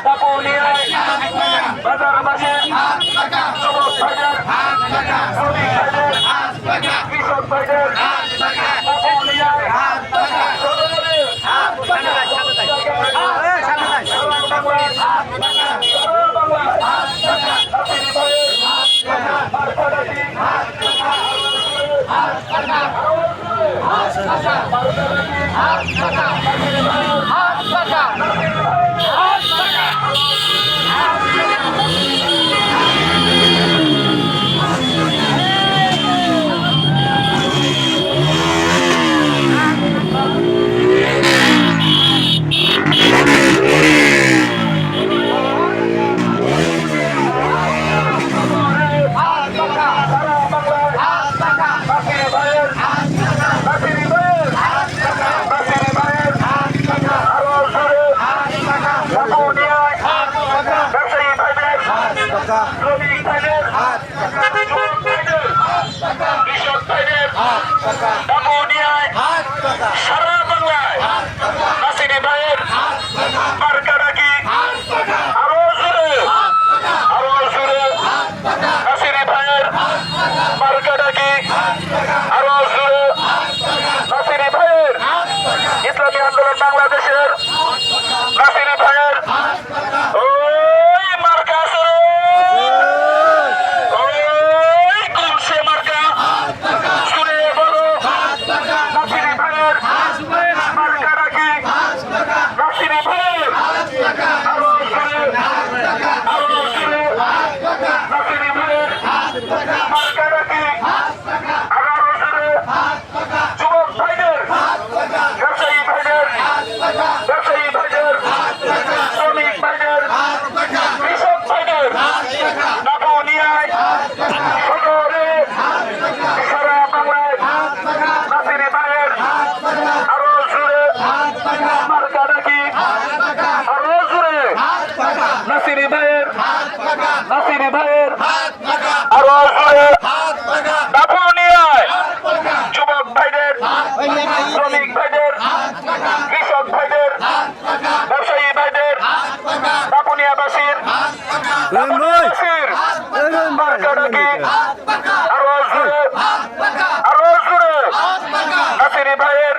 দাপুনিয়ায় বাজার মাঝে যুবক ভাইদের শ্রমিক ভাইদের কৃষক ভাইদের দাপুনিয়ায় শ্রমিক ভাইদের কৃষক ভাইদের দাপুনিয়ায় সারা বাংলায় নাসিরি ভাইয়ের মার্কা ডাকি আরো জোরে নাসিরি ভাইয়ের মার্কা ডাকি আরো জোরে নাসিরি ভাইয়ের ইসলামী আন্দোলন বাংলাদেশের নাসিরি ভাইয়ের যুবক ভাইদের ব্যবসায়ী ভাইদের শ্রমিক ভাইদের কৃষক ভাইদের দাপুনিয়ায় সদরে সারা বাংলায় নাসিরি ভাইয়ের আরো জোরে মার্কা ডাকি আরো জোরে নাসিরি ভাইয়ের আরো জোরে দাপুনিয়ায় যুবক ভাইদের শ্রমিক ভাইদের কৃষক ভাইদের ব্যবসায়ী ভাইদের দাপুনিয়াবাসীর মার্কা ডাকি আরো জোরে নাসিরি ভাইয়ের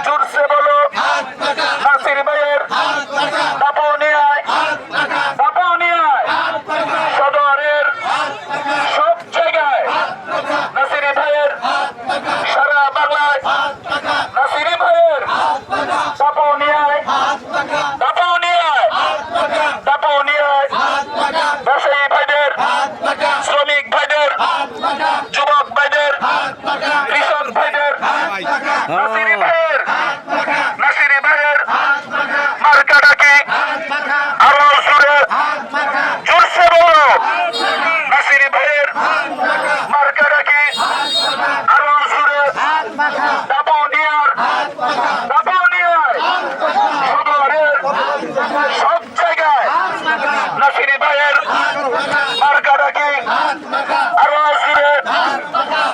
জোরসে বলো নাসিরি ভাইয়ের দাপুনিয়ায় সদরের সব জায়গায় নাসিরি ভাইয়ের সারা বাংলায় নাসিরি ভাইয়ের দাপুনিয়ায় ব্যবসায়ী ভাইদের শ্রমিক ভাইদের যুবক ভাইদের কৃষক ভাইদের নাসিরি ভাইয়ের মার্কা ডাকি আরো জোরসে বলো নাসিরি ভাইয়ের মার্কা ডাকি আরো জোরে দাপুনিয়ায় সদরের সব জায়গায় নাসিরি ভাইয়ের মার্কা ডাকি আরো জোরে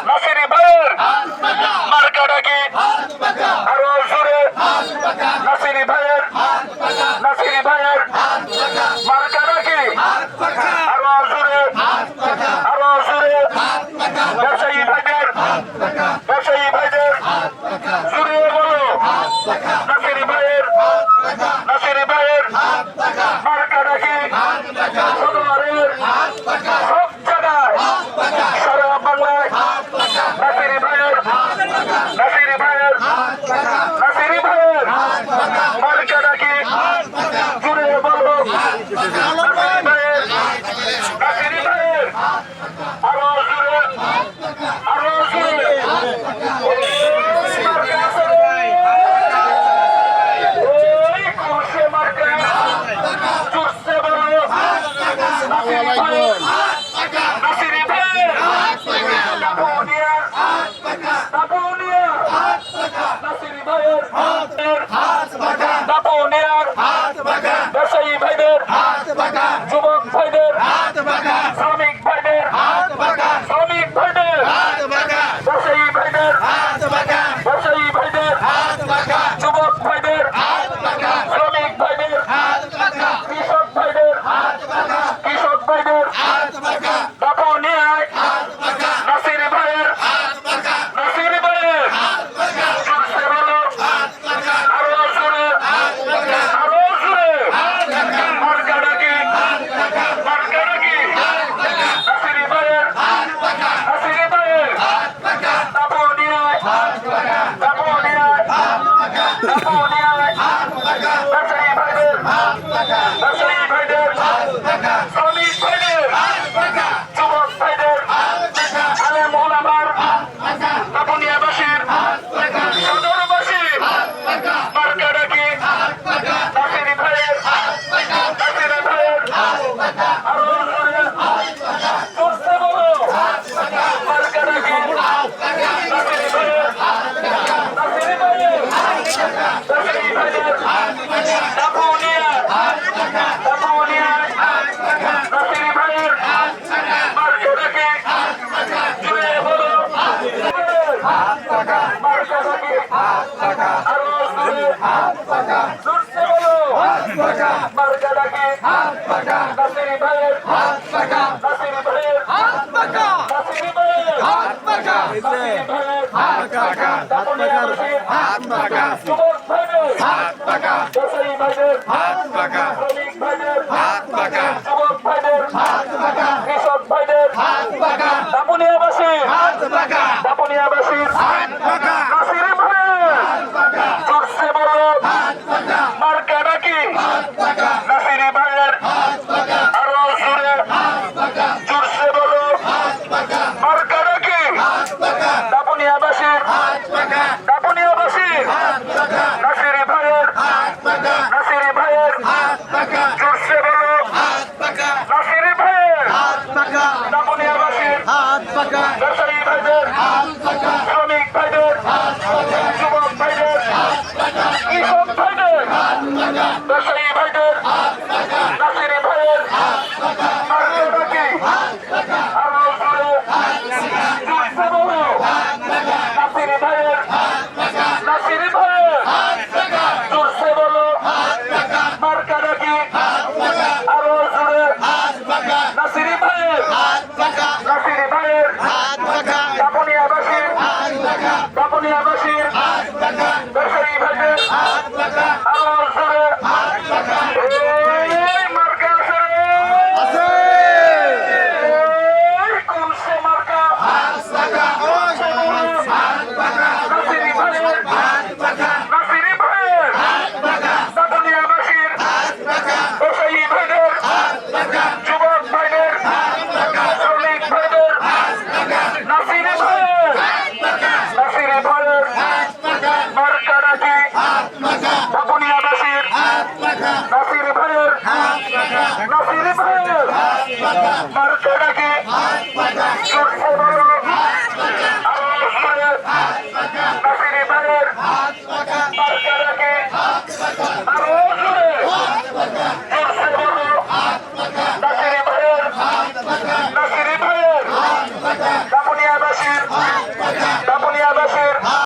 নাসিরি ভাইয়ের মার্কা ডাকি আরো জোরে নাসিরি ভাইয়ের মার্কা ডাকি আরো জোরে ব্যবসায়ী ভাইদের জোরে বলো নাসিরি ভাইয়ের মার্কা ডাকি সদরের সব জায়গায় সারা বাংলায় নাসিরি ভাইয়ের মার্কা ডাকি জোরে বলো নাসিরি ভাইয়ের আরো জোরে ব্যবসায়ী ভাইদের যুবক ভাইদের শ্রমিক ভাইদের ব্যবসায়ী ভাইদের যুবক ভাইদের শ্রমিক ভাইদের ব্যবসায়ী ভাইদের ব্যবসায়ী ভাইদের শ্রমিক ভাইদের যুবক ভাইদের আলেম ওলামার দাপুনিয়াবাসীর সদরবাসীর মার্কা ডাকি নাসিরি ভাইয়ের আরো জোরসে বলো মার্কা ডাকি নাসিরি ভাইয়ের নাসিরি ভাইয়ের দাপুনিয়া নাসিরি ভাইয়ের মার্কা ডাকি জুড়ে বলো মার্কা ডাকি আরো জোরসে বলো মার্কা ডাকি নাসিরি ভাইয়ের নাসিরি ভাইয়ের নাসিরি ভাইয়ের নাসিরি ভাইয়ের দাপুনিয়াবাসীর যুবক ভাইদের ব্যবসায়ী ভাইদের শ্রমিক ভাইদের যুবক ভাইদের কৃষক ভাইদের দাপুনিয়াবাসীর নাসিরি ভাইয়ের জোরসে বলো মার্কা ডাকি নাসিরি ভাইয়ের আরো জোরে জোরসে বলো মার্কা ডাকি দাপুনিয়াবাসীর নাসিরি ভাইয়ের জোরসে বলো নাসিরি ভাইয়ের দাপুনিয়াবাসীর ব্যবসায়ী ভাইদের শ্রমিক ভাইদের যুবক ভাইদের কৃষক ভাইদের ব্যবসায়ী